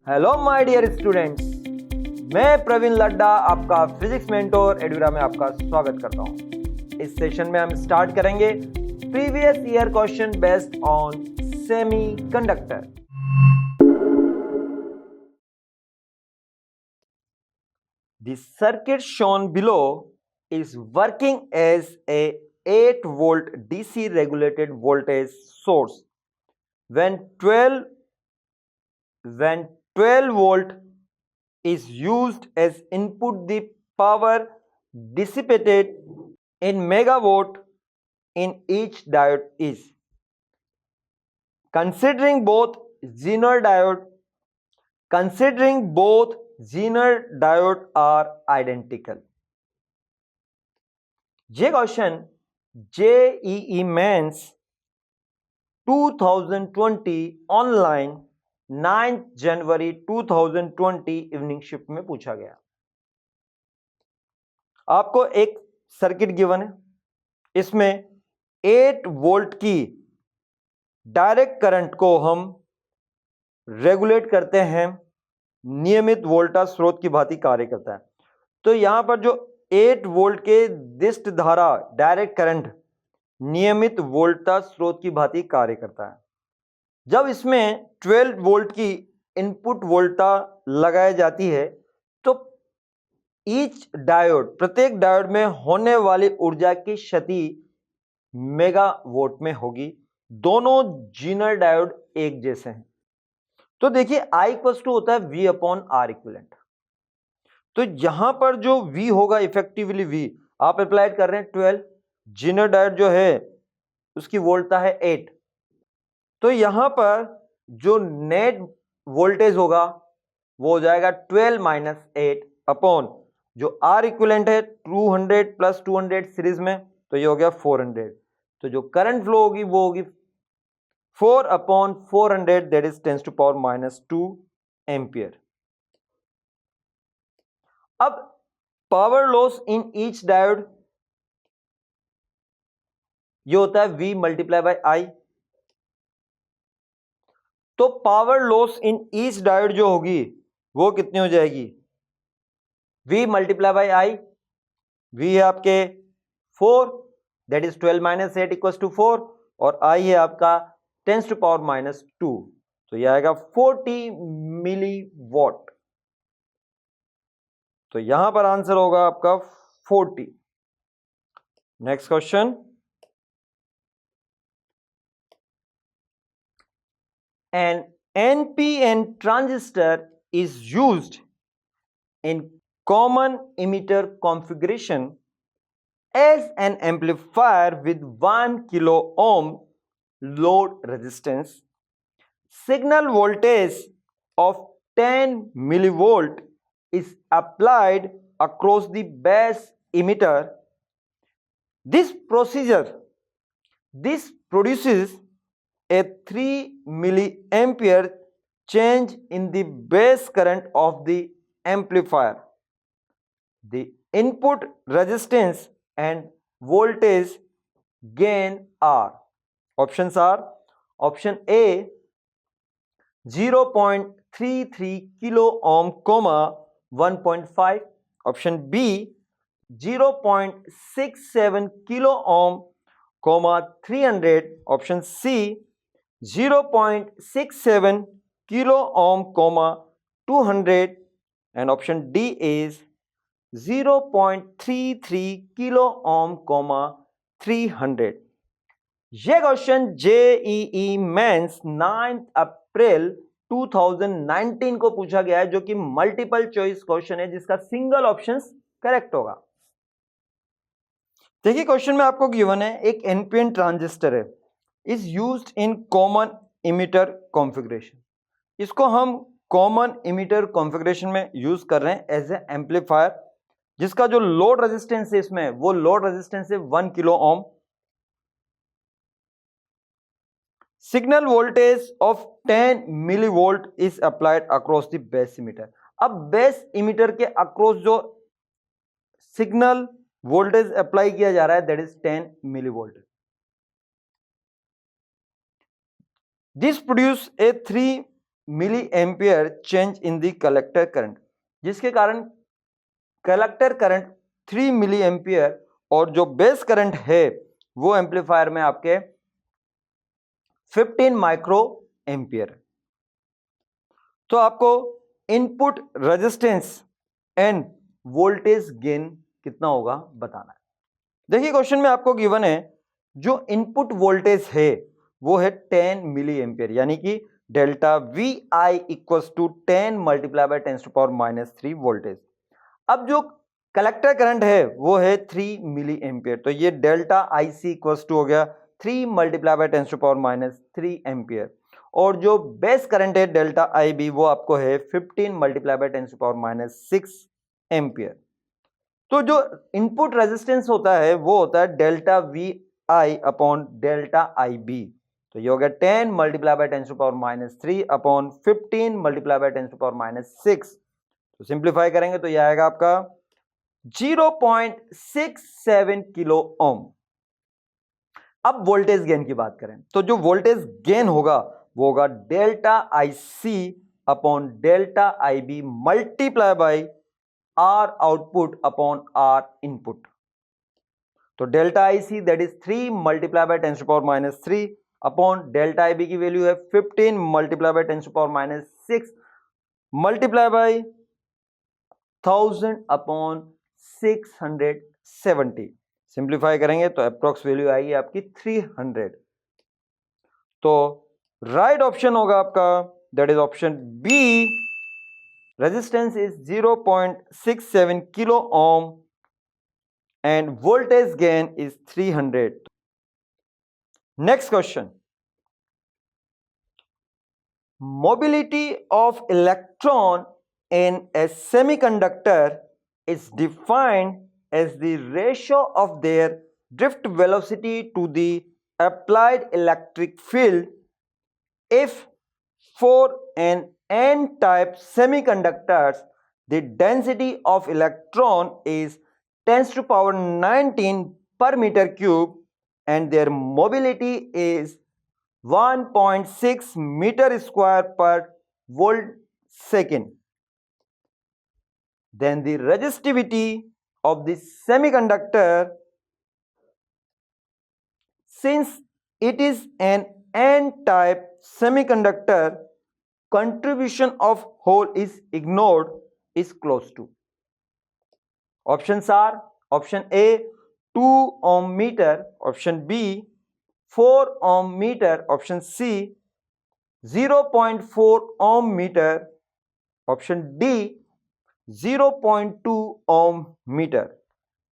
Hello my dear students, मैं प्रवीण लड्डा आपका physics mentor एडुरा में आपका स्वागत करता हूं। इस सेशन में हम स्टार्ट करेंगे previous year question based on semiconductor. The circuit shown below is working as a 8 volt DC regulated voltage source. When 12 volt is used as input, the power dissipated in megawatt in each diode is. Considering both Zener diode are identical. ये question JEE mains 2020 online 9 जनवरी 2020 evening shift में पूछा गया। आपको एक circuit given है, इसमें 8 volt की direct current को हम रेगुलेट करते हैं, नियमित वोल्टेज स्रोत की भांति कार्य करता है। तो यहां पर जो 8 वोल्ट के दिष्ट धारा डायरेक्ट करंट नियमित वोल्टेज स्रोत की भांति कार्य करता है। जब इसमें 12 वोल्ट की इनपुट वोल्टेज लगाई जाती है तो ईच डायोड, प्रत्येक डायोड में होने वाली ऊर्जा की क्षति मेगावाट में होगी। दोनों जीनर डायोड एक जैसे हैं। तो देखिए I इक्वल टू होता है V अपॉन R इक्विवेलेंट। तो यहां पर जो V होगा इफेक्टिवली V आप अप्लाइड कर रहे हैं 12, जीनर डायोड जो है उसकी वोल्टता है 8। तो यहां पर जो नेट वोल्टेज होगा वो हो जाएगा 12 माइनस 8 अपॉन जो R इक्विवेलेंट है 200 प्लस 200 सीरीज में, तो ये हो गया 400। तो जो करंट फ्लो होगी वो होगी 4 upon 400 that is 10 to power minus 2 ampere. अब power loss in each diode ये होता है V मल्टीप्लाई बाय I। तो power loss in each diode जो होगी वो कितनी हो जाएगी? V multiply by I। V है आपके 4 that is 12 minus 8 equal to 4 और I है आपका 10 टू पावर माइनस 2, तो यह आएगा 40 मिली वॉट। तो यहां पर आंसर होगा आपका 40। Next question, an NPN transistor is used in common emitter configuration as an amplifier with 1 kilo ohm load resistance. Signal voltage of 10 millivolt is applied across the base emitter. This produces a 3 milliampere change in the base current of the amplifier. The input resistance and voltage gain are. Options are option A 0.33 kilo ohm, 1.5. Option B 0.67 kilo ohm, 300. Option C 0.67 kilo ohm, 200. And option D is 0.33 kilo ohm, 300. ये question JEE mains 9 अप्रैल 2019 को पूछा गया है, जो कि multiple choice question है जिसका single option correct होगा। देखिए क्वेश्चन में आपको गिवन है एक NPN ट्रांजिस्टर है, is used in common emitter configuration. इसको हम कॉमन इमिटर कॉन्फ़िगरेशन में यूज कर रहे हैं एज ए एम्पलीफायर, जिसका जो लोड रेजिस्टेंस है इसमें वो लोड रेजिस्टेंस है 1 kilo ohm. Signal voltage of 10 millivolt is applied across the base emitter. अब बेस इमिटर के अक्रॉस जो सिग्नल वोल्टेज अप्लाई किया जा रहा है that is 10 millivolt. This produce a 3 milli ampere change in the collector current, जिसके कारण collector current 3 milli ampere और जो बेस करंट है वो एम्पलीफायर में आपके 15 माइक्रो एम्पियर। तो आपको input resistance end voltage gain कितना होगा बताना है। देखिए क्वेश्चन में आपको गिवन है जो इनपुट वोल्टेज है वो है 10 मिली एम्पियर, यानी कि delta V I equals to 10 multiply by 10 to power -3 voltage. अब जो कलेक्टर करंट है वो है 3 मिली एम्पियर, तो ये delta I C equals to हो गया 3 multiply by 10 to power -3 ampere, और जो बेस करंट है डेल्टा आई बी वो आपको है 15 multiply by 10 to power -6 ampere. तो जो इनपुट रेजिस्टेंस होता है वो होता है delta V I upon delta I B, तो ये हो गया 10 multiply by 10 to power -3 upon 15 multiply by 10 to power -6। तो सिंप्लीफाई करेंगे तो ये आएगा आपका 0.67 किलो ओम। अब वोल्टेज गेन की बात करें तो जो वोल्टेज गेन होगा वो होगा delta I C upon delta I B multiply by R output upon R input. तो delta I C that is 3 multiply by 10 to power -3 upon delta I B की वैल्यू है 15 multiply by 10 to power -6 multiply by 1000 upon 670। Simplify करेंगे तो approx value आएगी आपकी 300। तो right option होगा आपका that is option B, resistance is 0.67 kilo ohm and voltage gain is 300. Next question. Mobility of electron in a semiconductor is defined as the ratio of their drift velocity to the applied electric field if for an n-type semiconductors the density of electron is 10 to power 19 per meter cube and their mobility is 1.6 meter square per volt second. Then the resistivity of the semiconductor, since it is an n-type semiconductor, contribution of hole is ignored, is close to. Options are option A 2 ohm meter, option B 4 ohm meter, option C 0.4 ohm meter, option D 0.2 ohm meter।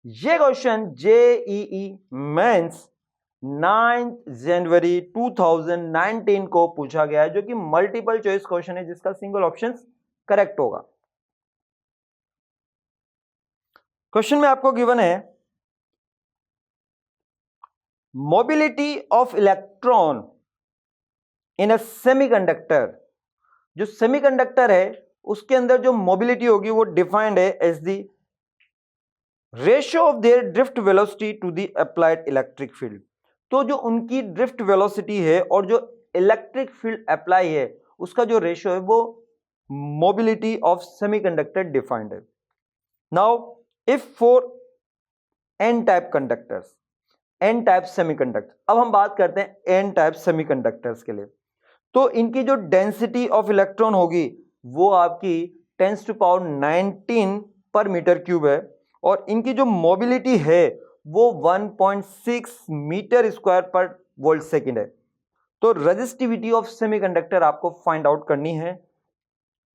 ये question JEE mains 9 जनवरी 2019 को पूछा गया है, जो कि multiple choice question है जिसका single option correct होगा। क्वेश्चन में आपको गिवन है mobility of electron in a semiconductor. जो सेमीकंडक्टर है उसके अंदर जो मोबिलिटी होगी वो डिफाइंड है as the ratio of their drift velocity to the applied electric field. तो जो उनकी ड्रिफ्ट वेलोसिटी है और जो इलेक्ट्रिक फील्ड अप्लाई है उसका जो रेशियो है वो मोबिलिटी ऑफ सेमीकंडक्टर डिफाइंड है। Now if for n type conductors, n type semiconductors, अब हम बात करते हैं n type semiconductors के लिए, तो इनकी जो डेंसिटी ऑफ इलेक्ट्रॉन होगी वो आपकी 10 to power 19 पर मीटर क्यूब है और इनकी जो मोबिलिटी है वो 1.6 मीटर स्क्वायर पर वोल्ट सेकेंड है। तो रेजिस्टिविटी ऑफ सेमीकंडक्टर आपको फाइंड आउट करनी है।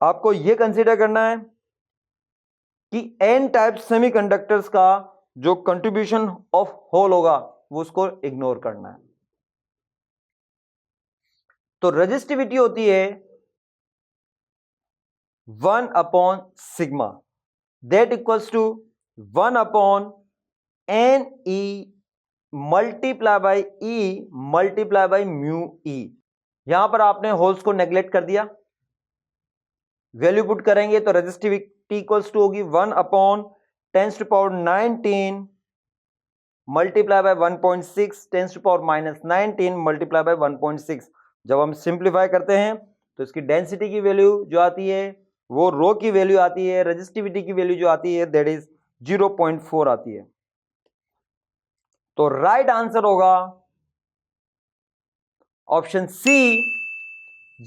आपको यह कंसीडर करना है कि एन टाइप सेमीकंडक्टर्स का जो कंट्रीब्यूशन ऑफ होल होगा वो उसको इग्नोर करना है। तो रेजिस्टिविटी होती है 1 upon sigma, that equals to 1 upon N E multiply by E multiply by mu E. यहां पर आपने होल्स को नेग्लेक्ट कर दिया, वैल्यू पुट करेंगे तो रेजिस्टिविटी इक्वल्स टू होगी 1 upon 10 to power 19 multiply by 1.6 10 to power -19 multiply by 1.6। जब हम सिंप्लीफाई करते हैं तो इसकी डेंसिटी की वैल्यू जो आती है वो रो की वैल्यू आती है, रेजिस्टिविटी की वैल्यू जो आती है दैट इज 0.4 आती है। तो राइट आंसर होगा option C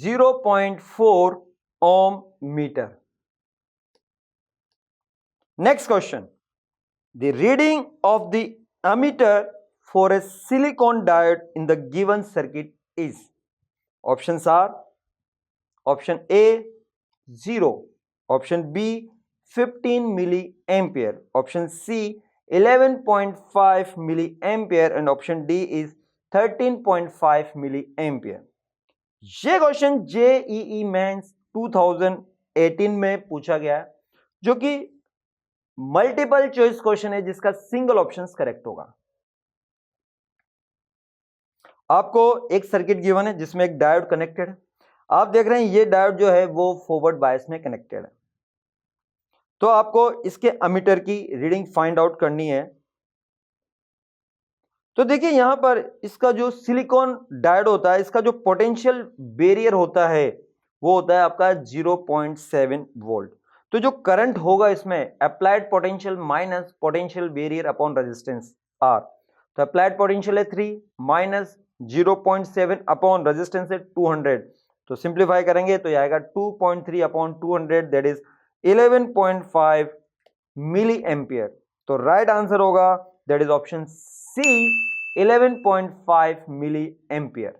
0.4 ohm meter. Next question, the reading of the ammeter for a silicon diode in the given circuit is, options are option A 0, option B 15 milliampere, option C 11.5 milliampere and option D is 13.5 milliampere। ये question JEE mains 2018 में पूछा गया है, जो कि multiple choice question है जिसका single option correct होगा। आपको एक सर्किट गिवन है जिसमें एक डायोड कनेक्टेड है। आप देख रहे हैं ये डायोड जो है वो फॉरवर्ड बायस में कनेक्टेड है। तो आपको इसके एमीटर की रीडिंग फाइंड आउट करनी है। तो देखिए यहां पर इसका जो सिलिकॉन डायोड होता है, इसका जो पोटेंशियल बैरियर होता है वो होता है आपका 0.7 वोल्ट। तो जो करंट होगा इसमें applied potential minus potential barrier upon resistance R. तो अप्लाइड पोटेंशियल है 3 माइनस 0.7 अपॉन रेजिस्टेंस है 200। तो सिंप्लीफाई करेंगे तो ये आएगा 2.3 upon 200 that is 11.5 milli ampere. तो राइट आंसर होगा that is option C 11.5 milli ampere.